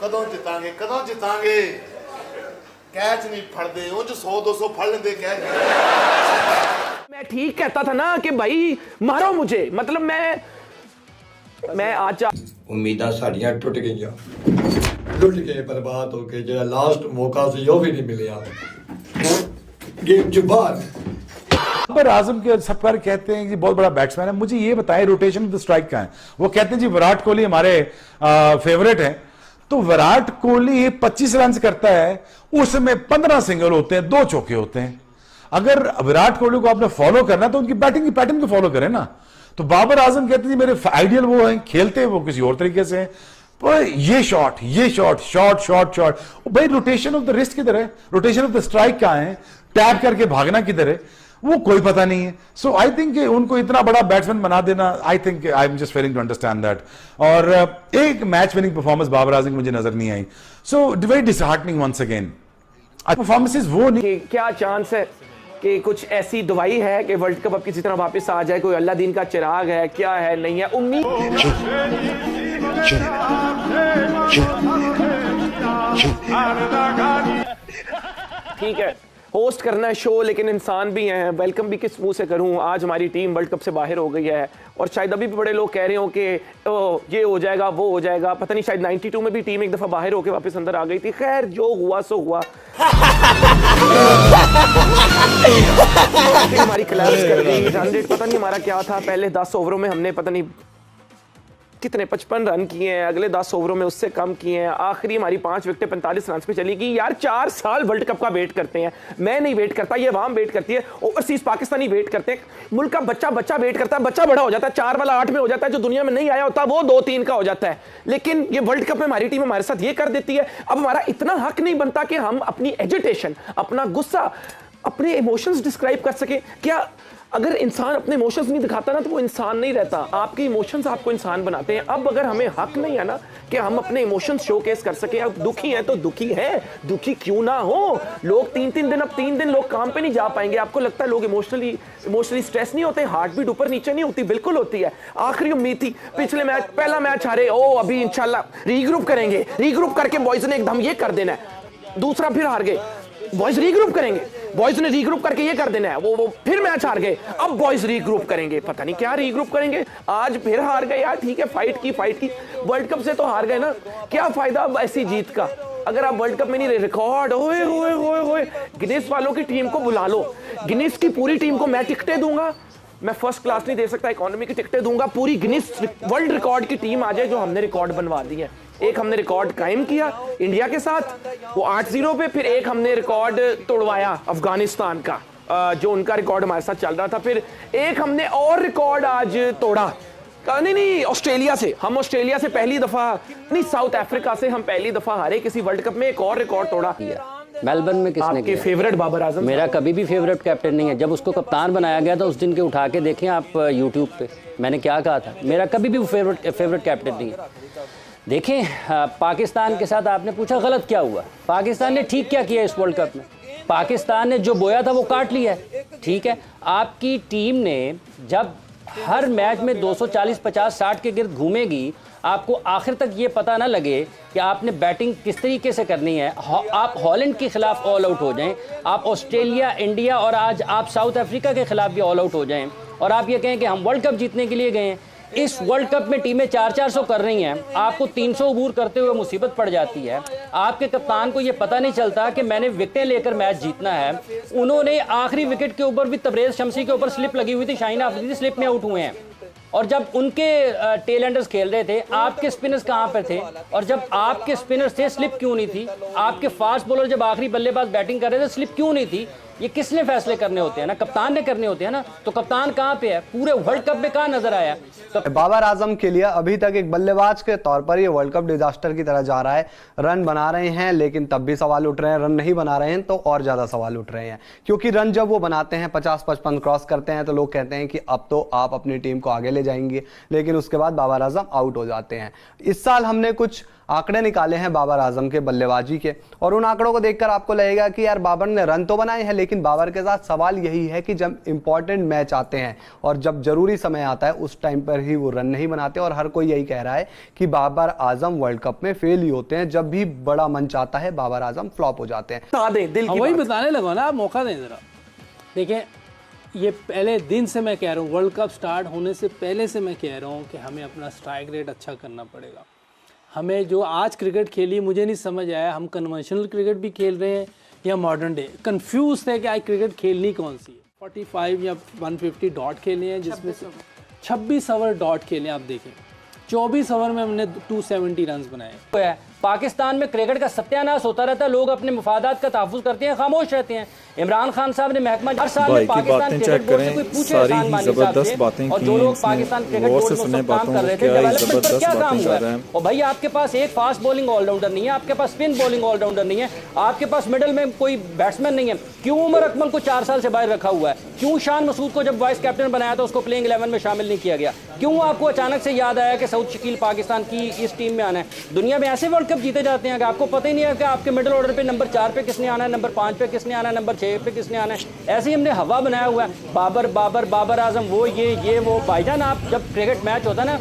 कदों जितांगे कैच नहीं फड़दे उंज 100-200 फड़ लेंदे कैच। मैं ठीक कहता था ना कि भाई मारो मुझे, मतलब मैं आज उम्मीदां साड़ियां टुट गए बर्बाद हो गए। जो लास्ट मौका सी वो भी नहीं मिलिया गेम च बाहर। बाबर आजम के सब पर कहते हैं कि बहुत बड़ा बैट्समैन है। मुझे ये बताएं रोटेशन ऑफ द स्ट्राइक का है। वो कहते हैं जी विराट कोहली हमारे फेवरेट है, तो विराट कोहली 25 रन करता है, उसमें 15 सिंगल होते हैं, 2 चौके होते हैं। अगर विराट कोहली को आपने फॉलो करना है तो उनकी बैटिंग की पैटर्न को फॉलो करें ना। तो बाबर आजम कहते हैं मेरे आइडियल वो हैं, खेलते वो किसी और तरीके से हैं। पर ये शॉट भाई रोटेशन ऑफ द रिस्ट किधर है, रोटेशन ऑफ द स्ट्राइक कहां है, टैप करके भागना किधर है, वो कोई पता नहीं है। सो आई थिंक उनको इतना बड़ा बैट्समैन बना देना, I think I am just failing to understand that. और एक match winning performance Babar Azam की मुझे नजर नहीं आई। So very disheartening once again performances. वो नहीं, क्या चांस है कि कुछ ऐसी दवाई है कि वर्ल्ड कप अब किसी तरह वापस आ जाए, कोई अल्लाह दीन का चिराग है, क्या है, नहीं है उम्मीद। ठीक है, होस्ट करना है शो, लेकिन इंसान भी हैं, वेलकम भी किस मुंह से करूं। आज हमारी टीम वर्ल्ड कप से बाहर हो गई है और शायद अभी भी बड़े लोग कह रहे हो कि ये हो जाएगा वो हो जाएगा, पता नहीं, शायद 92 में भी टीम एक दफा बाहर होकर वापस अंदर आ गई थी। खैर जो हुआ सो हुआ। हमारी क्लास कर गई, रन रेट पता नहीं हमारा क्या था, पहले 10 ओवरों में हमने पता नहीं कितने 55 रन किए हैं, अगले 10 ओवरों में उससे कम किए हैं, आखिरी हमारी 5 विकेटें 45 रन पे चली गई। यार 4 साल वर्ल्ड कप का वेट करते हैं, मैं नहीं वेट करता, ये अवाम वेट करती है, ओवरसीज पाकिस्तानी वेट करते हैं, मुल्क का बच्चा वेट करता है, बच्चा बड़ा हो जाता है, 4 वाला 8 में हो जाता है, जो दुनिया में नहीं आया होता वो 2-3 का हो जाता है। लेकिन ये वर्ल्ड कप में हमारी टीम हमारे साथ ये कर देती है। अब हमारा इतना हक नहीं बनता कि हम अपनी एजिटेशन, अपना गुस्सा, अपने इमोशंस डिस्क्राइब कर सके क्या? अगर इंसान अपने इमोशंस नहीं दिखाता ना तो वो इंसान नहीं रहता। आपके इमोशंस आपको इंसान बनाते हैं। अब अगर हमें हक नहीं है ना कि हम अपने इमोशंस शोकेस कर सके, अब दुखी हैं तो दुखी हैं, दुखी क्यों ना हो। लोग 3-3 दिन, अब 3 दिन लोग काम पे नहीं जा पाएंगे। आपको लगता है लोग इमोशनली स्ट्रेस नहीं होते, हार्ट बीट ऊपर नीचे नहीं होती? बिल्कुल होती है। आखिरी उम्मीद थी, पिछले मैच, पहला मैच हारे, ओ अभी इंशाल्लाह रीग्रुप करेंगे, रीग्रुप करके बॉयज ने एकदम ये कर देना है। दूसरा फिर हार गए, बॉयज रीग्रुप करेंगे, बॉयज ने रीग्रुप करके ये कर देना है, वो फिर मैच हार गए, अब बॉयज रीग्रुप करेंगे, पता नहीं क्या रीग्रुप करेंगे, आज फिर हार गए। यार ठीक है, फाइट की, वर्ल्ड कप से तो हार गए ना, क्या फायदा अब ऐसी जीत का अगर आप वर्ल्ड कप में नहीं रहे। रिकॉर्ड ओए गिनीज वालों की टीम को बुला लो, गिनीज की पूरी टीम को मैं टिकटें दूंगा, मैं फर्स्ट क्लास नहीं दे सकता, इकोनॉमी की टिकटें दूंगा, पूरी गिनीज वर्ल्ड रिकॉर्ड की टीम आ जाए जो हमने रिकॉर्ड बनवा दी है। एक हमने रिकॉर्ड कायम किया इंडिया के साथ, वो 8-0 पे, फिर एक हमने रिकॉर्ड तोड़वाया अफगानिस्तान का, जो उनका रिकॉर्ड हमारे साथ चल रहा था, फिर एक हमने और रिकॉर्ड आज तोड़ा, नहीं ऑस्ट्रेलिया से, हम ऑस्ट्रेलिया से पहली दफा नहीं, साउथ अफ्रीका से हम पहली दफा हारे किसी वर्ल्ड कप में, एक और रिकॉर्ड तोड़ा। मेलबर्न में किसने किया? फेवरेट बाबर आजम। मेरा कभी भी फेवरेट कैप्टन नहीं है। जब उसको कप्तान बनाया गया था उस दिन के उठा के देखें आप यूट्यूब पे, मैंने क्या कहा था, मेरा कभी भी फेवरेट कैप्टन नहीं है। देखें पाकिस्तान के साथ आपने पूछा गलत क्या हुआ, पाकिस्तान ने ठीक क्या किया इस वर्ल्ड कप में? पाकिस्तान ने जो बोया था वो काट लिया है, ठीक है। आपकी टीम ने जब हर मैच में 240, 50, 60 के गिर्द घूमेगी, आपको आखिर तक ये पता ना लगे कि आपने बैटिंग किस तरीके से करनी है। आप हॉलैंड के खिलाफ ऑल आउट हो जाएं, आप ऑस्ट्रेलिया, इंडिया और आज आप साउथ अफ्रीका के खिलाफ भी ऑल आउट हो जाएं और आप ये कहें कि हम वर्ल्ड कप जीतने के लिए गए हैं। इस वर्ल्ड कप में टीमें 400 कर रही हैं, आपको 300 अबूर करते हुए मुसीबत पड़ जाती है। आपके कप्तान को ये पता नहीं चलता कि मैंने विकेटें लेकर मैच जीतना है। उन्होंने आखिरी विकेट के ऊपर भी तबरेज शमसी के ऊपर स्लिप लगी हुई थी, शाहीन अफरीदी स्लिप में आउट हुए हैं। और जब उनके टेल एंडर्स खेल रहे थे, आपके स्पिनर्स कहाँ पर थे? और जब आपके स्पिनर्स थे, स्लिप क्यों नहीं थी? आपके फास्ट बॉलर जब आखिरी बल्लेबाज बैटिंग कर रहे थे, स्लिप क्यों नहीं थी? ये किसने फैसले करने होते हैं ना, कप्तान ने करने होते हैं ना। तो कप्तान कहाँ पे है? पूरे वर्ल्ड कप में कहाँ नजर आया? तो बाबर आजम के लिए अभी तक एक बल्लेबाज के तौर पर ये वर्ल्ड कप डिजास्टर की तरह जा रहा है। रन बना रहे हैं लेकिन तब भी सवाल उठ रहे हैं, रन नहीं बना रहे हैं तो और ज्यादा सवाल उठ रहे हैं, क्योंकि रन जब वो बनाते हैं 50-55 क्रॉस करते हैं तो लोग कहते हैं कि अब तो आप अपनी टीम को आगे ले जाएंगे, लेकिन उसके बाद बाबर आजम आउट हो जाते हैं। इस साल हमने कुछ आंकड़े निकाले हैं बाबर आजम के बल्लेबाजी के, और उन आंकड़ों को देखकर आपको लगेगा कि यार बाबर ने रन तो बनाए हैं लेकिन लेकिन बाबर के साथ सवाल यही है कि जब इंपॉर्टेंट मैच आते हैं और जब जरूरी समय आता है उस टाइम पर ही वो रन नहीं बनाते। और हर कोई यही कह रहा है कि बाबर आजम वर्ल्ड कप में फेल ही होते हैं, जब भी बड़ा मंच आता है बाबर आजम फ्लॉप हो जाते हैं। दिल की वही बात। बताने लगा ना, आप मौका दें जरा। देखिए, ये पहले दिन से मैं कह रहा हूँ, वर्ल्ड कप स्टार्ट होने से पहले से मैं कह रहा हूँ कि हमें अपना स्ट्राइक रेट अच्छा करना पड़ेगा। हमें जो आज क्रिकेट खेली मुझे नहीं समझ आया, हम कन्वेंशनल क्रिकेट भी खेल रहे हैं या मॉडर्न डे। कंफ्यूज थे कि आज क्रिकेट खेलनी कौन सी है। 45 या 150 डॉट खेले हैं, जिसमें से 26 ओवर डॉट खेले। आप देखें 24 ओवर में हमने 270 रन बनाए। पाकिस्तान में क्रिकेट का सत्यानाश होता रहता है, लोग अपने मुफादात का तहफ़्फ़ुज़ करते हैं, खामोश रहते हैं। इमरान खान साहब ने महकमा हर साल में पाकिस्तान क्रिकेट बोर्ड से कोई पूछे एहसान मानी साहब से, और जो लोग पाकिस्तान क्रिकेट बोर्ड में सब काम कर रहे थे डेवलपमेंट पर क्या काम हुआ है। और भाई आपके पास एक फास्ट बॉलिंग ऑलराउंडर नहीं है, आपके पास स्पिन बॉलिंग ऑलराउंडर नहीं है, आपके पास मिडल में कोई बैट्समैन नहीं है। क्यों उमर अकमल को 4 साल से बाहर रखा हुआ है? क्यों शान मसूद को जब वाइस कैप्टन बनाया था उसको प्लेइंग 11 में शामिल नहीं किया गया? क्यों आपको अचानक से याद आया कि सऊद शकील पाकिस्तान की इस टीम में आना है? दुनिया में ऐसे वर्ल्ड कप जीते जाते हैं कि आपको पता ही नहीं है कि आपके मिडिल ऑर्डर पे नंबर 4 पे किसने आना है, नंबर 5 पे किसने आना है, नंबर 6 पे किसने आना है। ऐसे ही हमने हवा बनाया हुआ है, बाबर बाबर बाबर आजम, वो ये वो। भाईजान, आप जब क्रिकेट मैच होता है ना,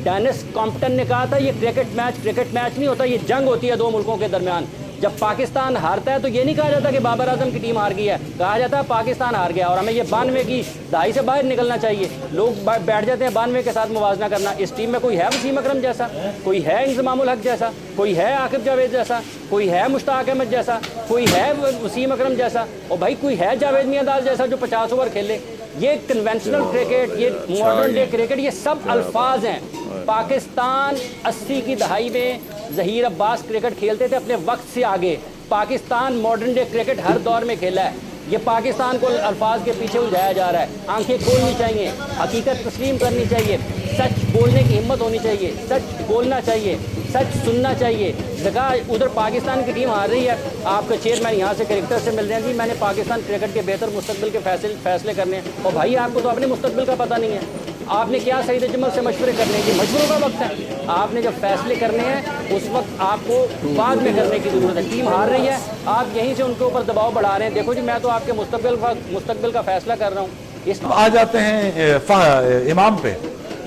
डेनिस कॉम्पटन ने कहा था ये क्रिकेट मैच नहीं होता, ये जंग होती है दो मुल्कों के दरमियान। जब पाकिस्तान हारता है तो ये नहीं कहा जाता कि बाबर आजम की टीम हार गई है, कहा जाता है पाकिस्तान हार गया। और हमें ये 92 की दहाई से बाहर निकलना चाहिए। लोग बैठ जाते हैं 92 के साथ मुवाजना करना। इस टीम में कोई है वसीम अकरम जैसा, कोई है इंजमामुल हक जैसा, कोई है आकिब जावेद जैसा, कोई है मुश्ताक अहमद जैसा, कोई है वसीम अकरम जैसा, और भाई कोई है जावेद मियांदाद जैसा जो 50 ओवर खेले। ये कन्वेंशनल क्रिकेट, ये मॉडर्न डे क्रिकेट, ये सब अल्फाज हैं। पाकिस्तान 80 की दहाई में ज़हीर अब्बास क्रिकेट खेलते थे अपने वक्त से आगे। पाकिस्तान मॉडर्न डे क्रिकेट हर दौर में खेला है। ये पाकिस्तान को अल्फाज के पीछे उलझाया जा रहा है। आंखें खोलनी चाहिए, हकीकत तस्लीम करनी चाहिए, सच बोलने की हिम्मत होनी चाहिए, सच बोलना चाहिए, सच सुनना चाहिए। जगह उधर पाकिस्तान की टीम हार रही है, आपके चेयरमैन यहाँ से क्रिकेटर से मिल रहे हैं, जी मैंने पाकिस्तान क्रिकेट के बेहतर मुस्तकबिल के फैसले करने हैं। और भाई आपको तो अपने मुस्तकबिल का पता नहीं है, आपने क्या सईद अजमल से मशवरे करने हैं? मशवरों का वक्त है। आपने जब फैसले करने हैं उस वक्त आपको बाद में करने की ज़रूरत है। टीम हार रही है, आप यहीं से उनके ऊपर दबाव बढ़ा रहे हैं। देखो जी, मैं तो आपके मुस्तकबिल का फैसला कर रहा हूँ। अब आ जाते हैं इमाम पे।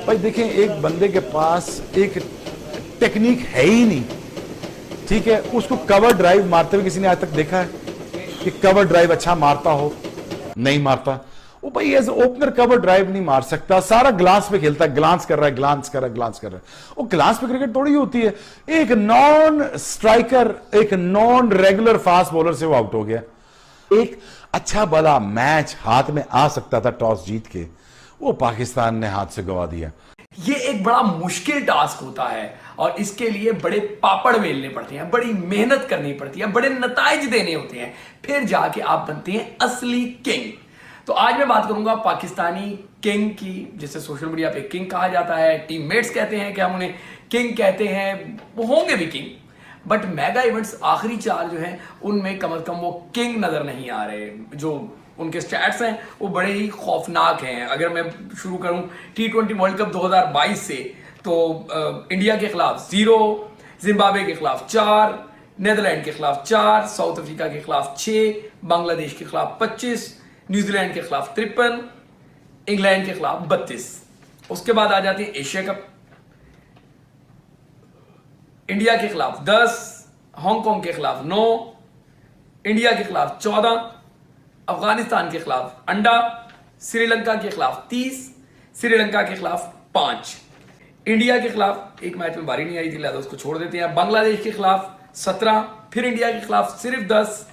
भाई देखिए, एक बंदे के पास एक टेक्निक है ही नहीं, ठीक है। उसको कवर ड्राइव मारते हुए किसी ने आज तक देखा है कि कवर ड्राइव अच्छा मारता हो? नहीं मारता। वो भाई एज ओपनर कवर ड्राइव नहीं मार सकता, सारा ग्लास पे खेलता है, ग्लांस कर रहा है, ग्लांस कर रहा है, ग्लांस कर रहा है। वो ग्लास पे क्रिकेट थोड़ी होती है। एक नॉन स्ट्राइकर, एक नॉन रेगुलर फास्ट बॉलर से वो आउट हो गया। एक अच्छा बड़ा मैच हाथ में आ सकता था टॉस जीत के, वो पाकिस्तान ने हाथ से गवा दिया। ये एक बड़ा मुश्किल टास्क होता है और इसके लिए बड़े पापड़ बेलने पड़ते हैं, बड़ी मेहनत करनी पड़ती है, बड़े नताइज देने होते हैं, फिर जाके आप बनते हैं असली किंग। तो आज मैं बात करूंगा पाकिस्तानी किंग की, जिसे सोशल मीडिया पे किंग कहा जाता है, टीममेट्स कहते हैं कि हम उन्हें किंग कहते हैं, वो होंगे भी किंग, बट मेगा इवेंट्स आखिरी 4 जो हैं उनमें कम से कम वो किंग नजर नहीं आ रहे। जो उनके स्टैट्स हैं वो बड़े ही खौफनाक हैं। अगर मैं शुरू करूं T20 वर्ल्ड कप 2022 से, तो इंडिया के खिलाफ 0, जिम्बाब्वे के खिलाफ 4, नेदरलैंड के खिलाफ 4, साउथ अफ्रीका के खिलाफ 6, बांग्लादेश के खिलाफ 25, न्यूजीलैंड के खिलाफ 53, इंग्लैंड के खिलाफ 32। उसके बाद आ जाती है एशिया कप, इंडिया के खिलाफ 10, हांगकांग के खिलाफ 9, इंडिया के खिलाफ 14, अफगानिस्तान के खिलाफ अंडा, श्रीलंका के खिलाफ 30, श्रीलंका के खिलाफ 5, इंडिया के खिलाफ एक मैच में बारी नहीं आई थी, लिहाजा उसको छोड़ देते हैं। बांग्लादेश के खिलाफ 17, फिर इंडिया के खिलाफ सिर्फ 10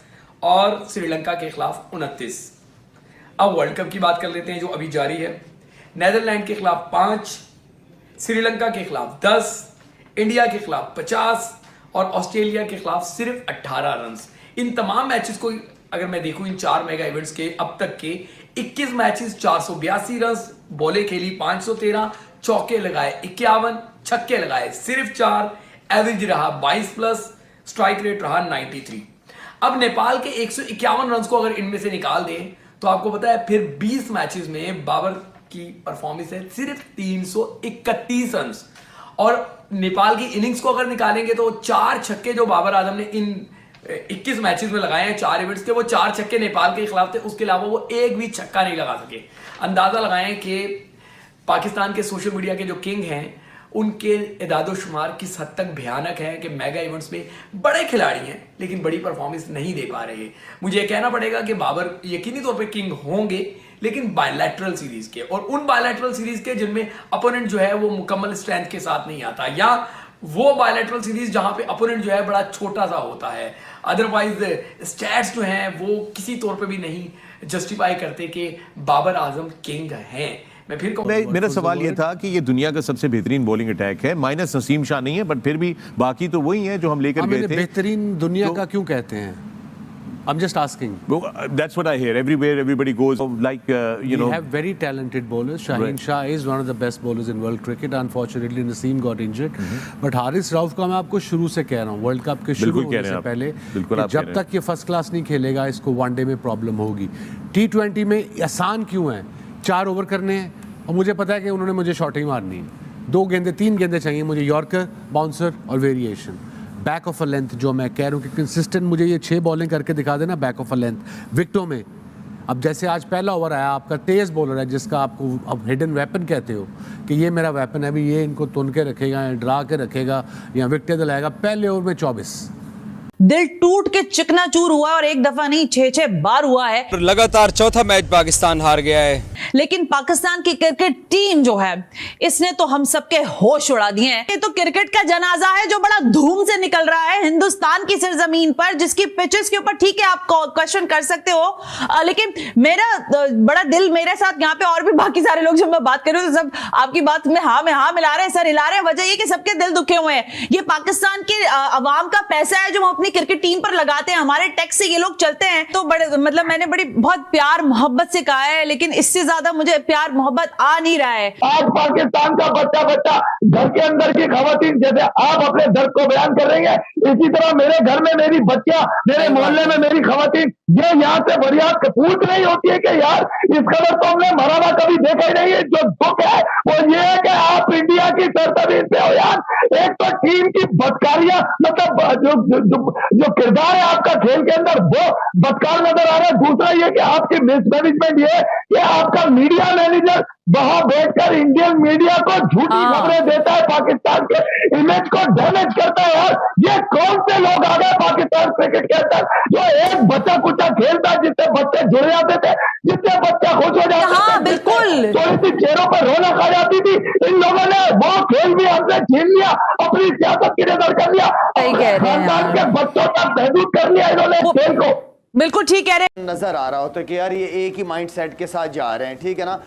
और श्रीलंका के खिलाफ 29। अब वर्ल्ड कप की बात कर लेते हैं जो अभी जारी है। नेदरलैंड के खिलाफ 5, श्रीलंका के खिलाफ 10, इंडिया के खिलाफ 50 और ऑस्ट्रेलिया के खिलाफ सिर्फ 18 रन। इन तमाम मैचेस को अगर मैं देखूं, इन 4 मेगा इवेंट्स के अब तक के 21 मैचेस, 482 रन, बॉलें खेली 513, चौके लगाए 51, छक्के लगाए सिर्फ 4, एवरेज रहा 22+, स्ट्राइक रेट रहा 93। अब नेपाल के 151 रन को अगर इनमें से निकाल दें तो आपको पता है फिर 20 मैचेस में बाबर की परफॉर्मेंस है सिर्फ 331 रन। और नेपाल की इनिंग्स को अगर निकालेंगे तो 4 छक्के जो बाबर आजम ने इन 21 मैचेस में लगाए हैं 4 इवेंट्स के, वो 4 छक्के नेपाल के खिलाफ थे, उसके अलावा वो एक भी छक्का नहीं लगा सके। अंदाजा लगाएं कि पाकिस्तान के सोशल मीडिया के जो किंग हैं उनके इदादोशुमार किस हद तक भयानक है कि मेगा इवेंट्स में बड़े खिलाड़ी हैं लेकिन बड़ी परफॉर्मेंस नहीं दे पा रहे। मुझे ये कहना पड़ेगा कि बाबर यकीनी तौर पे किंग होंगे लेकिन बायलैटरल सीरीज के, और उन बायलैटरल सीरीज के जिनमें अपोनेंट जो है वो मुकम्मल स्ट्रेंथ के साथ नहीं आता, या वो बायलैटरल सीरीज जहां पे अपोनेंट जो है बड़ा छोटा सा होता है। अदरवाइज स्टैट्स जो हैं वो किसी तौर पे भी नहीं जस्टिफाई करते कि बाबर आजम किंग हैं। मैं फिर मेरा सवाल ये था कि ये दुनिया का सबसे बेहतरीन बॉलिंग अटैक है, माइनस नसीम शाह नहीं है, बट फिर भी बाकी तो वही है जो हम लेकर गए थे। बेहतरीन दुनिया का क्यों कहते हैं? I'm just asking. That's what I hear. Everywhere, everybody goes like, you know. We have very talented bowlers. Shaheen Shah is one of the best bowlers in world cricket. Unfortunately, Naseem got injured. But Haris Rauf का मैं आपको शुरू से कह रहा हूँ, world cup के शुरू होने से पहले, जब तक ये फर्स्ट क्लास नहीं खेलेगा इसको वनडे में प्रॉब्लम होगी। T20 में आसान क्यों है? 4 ओवर करने हैं और मुझे पता है कि उन्होंने मुझे शॉट ही मारनी है। 2 गेंदे 3 गेंदे चाहिए मुझे, यॉर्कर, बाउंसर और variation. Back of a length जो मैं कह रहा हूँ कि कंसिस्टेंट मुझे ये 6 बॉलिंग करके दिखा देना बैक ऑफ अ लेंथ विकेटों में। अब जैसे आज पहला ओवर आया, आपका तेज बॉलर है जिसका आपको अब हिडन वेपन कहते हो कि ये मेरा वेपन है, अभी ये इनको तुन के रखेगा या डरा के रखेगा या विकेट दिलाएगा। पहले ओवर में 24 दिल टूट के चिकनाचूर हुआ और एक दफा नहीं 6-6 बार हुआ है। लगातार चौथा मैच पाकिस्तान हार गया है, लेकिन पाकिस्तान की क्रिकेट टीम जो है इसने तो हम सबके होश उड़ा दिए हैं। ये तो क्रिकेट का जनाजा है जो बड़ा धूम से निकल रहा है हिंदुस्तान की सरजमीन पर, जिसकी पिचेस के ऊपर ठीक है आप क्वेश्चन कर सकते हो, लेकिन मेरा बड़ा दिल मेरे साथ यहाँ पे और भी बाकी सारे लोग जब मैं बात कर रही हूँ तो सब आपकी बात में हाँ मिला रहे हैं, सर हिला रहे हैं। वजह ये कि सबके दिल दुखे हुए हैं। ये पाकिस्तान के अवाम का पैसा है जो हम अपनी क्रिकेट टीम पर लगाते हैं, हमारे टैक्स से ये लोग चलते हैं। तो बड़े मतलब मैंने बड़ी बहुत प्यार मोहब्बत से कहा है, लेकिन इससे ज्यादा मुझे प्यार मोहब्बत आ नहीं रहा है। आज पाकिस्तान का बच्चा घर के अंदर की खवातीन जैसे आप अपने दर्द को बयान कर रही है, इसी तरह मेरे घर में मेरी बच्चियां, मेरे मोहल्ले में मेरी खवातीन ये यहाँ से फरियाद पूछ रही होती है कि यार इस कदर तो हमने मराना कभी देखा ही नहीं है। जो दुख है वो ये है कि आप इंडिया की सरजमीन पे हो यार। एक तो टीम की बदकारियां, मतलब जो किरदार है आपका खेल के अंदर वो बदकार नजर आ रहा है। दूसरा ये कि आपकी मिसमैनेजमेंट ये कि आपका मीडिया मैनेजर वहां बैठकर इंडियन मीडिया को झूठी खबरें देता है, पाकिस्तान के इमेज को डैमेज करता है। और ये कौन से लोग आ गए पाकिस्तान क्रिकेट के अंदर जो एक बच्चा कुचा खेलता जिससे बच्चे जुड़ जाते थे, जिससे बच्चा खुश हो जाता था, बिल्कुल थोड़ी सी चेहरों पर रौनक आ जाती थी। इन लोगों ने वो खेल भी हमसे छीन लिया, अपनी सियासत की नजर कर लिया, खानदान के बच्चों तक महदूद कर लिया इन्होंने खेल को। बिल्कुल ठीक कह रहे। नजर आ रहा होता है कि यार ये एक ही माइंड सेट के साथ जा रहे हैं, ठीक है ना।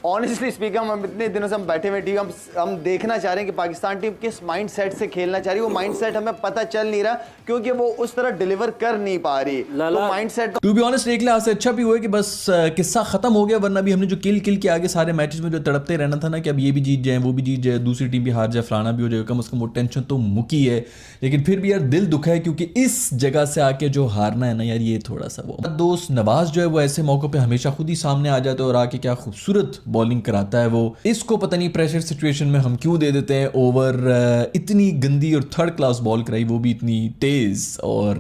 ऑनेस्टली स्पीकर हम इतने दिनों से हम बैठे हुए टीम हम देखना चाह रहे हैं कि पाकिस्तान टीम किस माइंडसेट से खेलना चाह रही है। वो माइंडसेट हमें पता चल नहीं रहा क्योंकि वो उस तरह डिलीवर कर नहीं पा रही। तो माइंडसेट टू बी ऑनेस्ट एक लिहाज से अच्छा भी हुआ कि बस किस्सा खत्म हो गया, वरना भी हमने जो किल के आगे सारे मैचेस में जो तड़पते रहना था ना कि अब ये भी जीत जाए वो भी जीत जाए, दूसरी टीम भी हार जाए, फलाना भी हो जाए, कम से कम वो टेंशन तो मुकी है। लेकिन फिर भी यार दिल दुखा है क्योंकि इस जगह से आके जो हारना है ना यार, ये थोड़ा सा वो दोस्त नवाज जो है वो ऐसे मौकों पे हमेशा खुद ही सामने आ जाता है और आके क्या खूबसूरत बॉलिंग कराता है। वो इसको पता नहीं प्रेशर सिचुएशन में हम क्यों दे देते हैं ओवर। इतनी गंदी और थर्ड क्लास बॉल कराई, वो भी इतनी तेज, और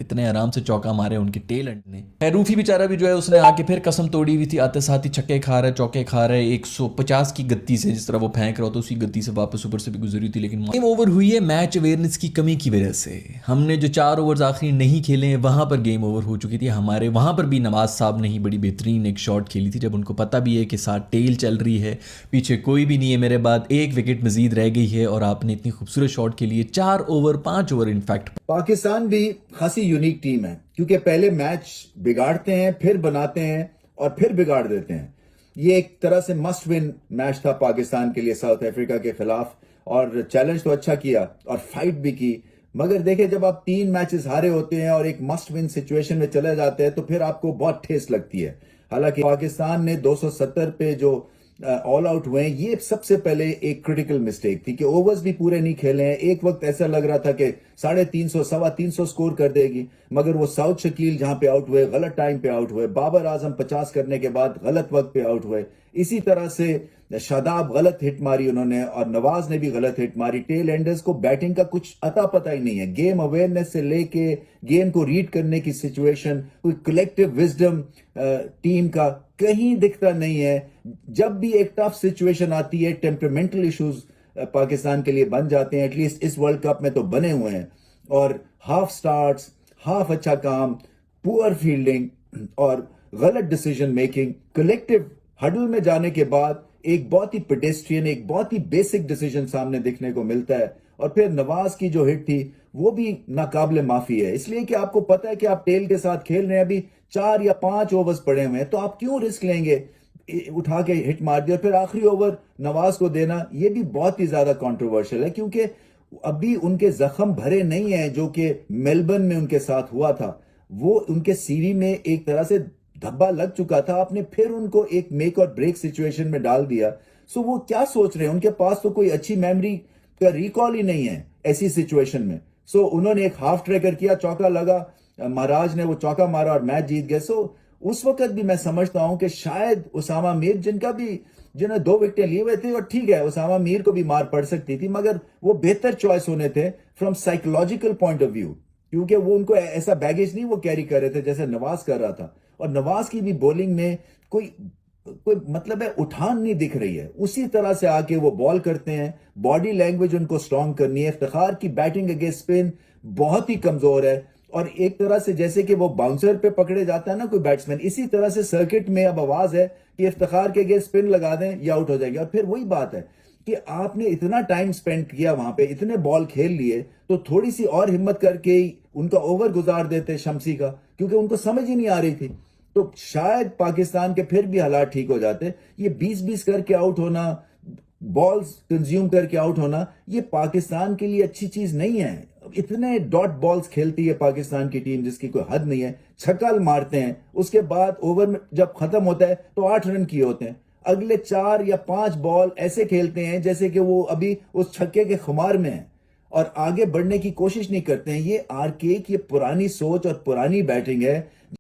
इतने आराम से चौका मारे उनके टेल एंड ने। रूफी बेचारा भी जो है उसने आके फिर कसम तोड़ी हुई थी, आते साथ ही छक्के खा रहा है, चौके खा रहा है 150 की गति से, जिस तरह वो फेंक रहा होता उसी गति से वापस ऊपर से भी गुजरी थी। लेकिन गेम ओवर हुई है मैच अवेयरनेस की कमी की वजह से। हमने जो 4 ओवर्स आखिरी नहीं खेले हैं वहां पर गेम ओवर हो चुकी थी। हमारे वहां पर भी नवाज साहब ने ही बड़ी बेहतरीन एक शॉट खेली थी जब उनको पता भी है कि साथ टेल चल रही है, पीछे कोई भी नहीं है, मेरे बाद 1 विकेट मजीद रह गई है और आपने इतनी खूबसूरत शॉट के लिए 4 ओवर 5 ओवर इनफैक्ट। पाकिस्तान भी खासी यूनिक टीम है क्योंकि पहले मैच बिगाड़ते हैं, फिर बनाते हैं और फिर बिगाड़ देते हैं। ये एक तरह से मस्ट विन मैच था पाकिस्तान के लिए साउथ अफ्रीका के खिलाफ, और चैलेंज तो अच्छा किया और फाइट भी की। मगर देखिए जब आप 3 मैचेस हारे होते हैं और एक मस्ट विन सिचुएशन में चले जाते हैं तो फिर आपको बहुत ठेस लगती है। हालांकि पाकिस्तान ने 270 पे जो ऑल आउट हुए हैं, ये सबसे पहले एक क्रिटिकल मिस्टेक थी कि ओवर्स भी पूरे नहीं खेले हैं। एक वक्त ऐसा लग रहा था कि 350 325 स्कोर कर देगी, मगर वो साउथ शकील जहां पे आउट हुए, गलत टाइम पे आउट हुए, बाबर आजम 50 करने के बाद गलत वक्त पे आउट हुए। इसी तरह से शादाब गलत हिट मारी उन्होंने और नवाज ने भी गलत हिट मारी। टेल एंडर्स को बैटिंग का कुछ अता पता ही नहीं है, गेम अवेयरनेस से लेके गेम को रीड करने की सिचुएशन, कोई कलेक्टिव विजडम टीम का कहीं दिखता नहीं है। जब भी एक टफ सिचुएशन आती है, टेम्परामेंटल इश्यूज पाकिस्तान के लिए बन जाते हैं, एटलीस्ट इस वर्ल्ड कप में तो बने हुए हैं। और हाफ स्टार्ट्स, हाफ अच्छा काम, पुअर फील्डिंग और गलत डिसीजन मेकिंग, कलेक्टिव हडल में जाने के बाद एक बहुत ही पेडेस्ट्रियन, एक बहुत ही बेसिक डिसीजन सामने दिखने को मिलता है। और फिर नवाज की जो हिट थी वो भी नाकाबिले माफी है, इसलिए कि आपको पता है कि आप टेल के साथ खेल रहे हैं, अभी 4 या 5 ओवर्स पड़े हुए हैं, तो आप क्यों रिस्क लेंगे, उठा के हिट मार दिया और फिर आखिरी ओवर नवाज को देना, ये भी बहुत ही ज्यादा कंट्रोवर्शियल है। क्योंकि अभी उनके जख्म भरे नहीं है जो कि मेलबर्न में उनके साथ हुआ था, वो उनके सीवी में एक तरह से धब्बा लग चुका था, आपने फिर उनको एक मेक और ब्रेक सिचुएशन में डाल दिया। सो वो क्या सोच रहे हैं, उनके पास तो कोई अच्छी मेमोरी का रिकॉल ही नहीं है ऐसी सिचुएशन में। सो उन्होंने एक हाफ ट्रैकर किया, चौका लगा, महाराज ने वो चौका मारा और मैच जीत गए। सो उस वक्त भी मैं समझता हूं कि शायद उसामा मीर, जिन्होंने 2 विकेटें लिए हुए थे, और ठीक है उसामा मीर को भी मार पड़ सकती थी, मगर वो बेहतर चॉइस होने थे from psychological point of view, क्योंकि वो उनको ऐसा बैगेज नहीं वो कैरी कर रहे थे जैसे नवाज कर रहा था। और नवाज की भी बॉलिंग में कोई मतलब है उठान नहीं दिख रही है, उसी तरह से आके वो बॉल करते हैं, बॉडी लैंग्वेज उनको स्ट्रांग करनी है। इफ्तिखार की बैटिंग अगेंस्ट स्पिन बहुत ही कमजोर है, और एक तरह से जैसे कि वो बाउंसर पे पकड़े जाता है ना कोई बैट्समैन, इसी तरह से सर्किट में अब आवाज है कि इफ्तिखार के अगेंस्ट स्पिन लगा दें या आउट हो जाएगी। और फिर वही बात है कि आपने इतना टाइम स्पेंड किया वहां पे, इतने बॉल खेल लिए, तो थोड़ी सी और हिम्मत करके उनका ओवर गुजार देते शमसी का, क्योंकि उनको समझ ही नहीं आ रही थी, तो शायद पाकिस्तान के फिर भी हालात ठीक हो जाते। ये 20-20 करके आउट होना, बॉल्स कंज्यूम करके आउट होना, ये पाकिस्तान के लिए अच्छी चीज नहीं है। इतने डॉट बॉल्स खेलती है पाकिस्तान की टीम जिसकी कोई हद नहीं है, छक्का मारते हैं, उसके बाद ओवर में जब खत्म होता है तो 8 रन किए होते हैं, अगले 4 या 5 बॉल ऐसे खेलते हैं जैसे कि वो अभी उस छक्के के खुमार में है और आगे बढ़ने की कोशिश नहीं करते हैं। ये आर्केक, ये पुरानी सोच और पुरानी बैटिंग है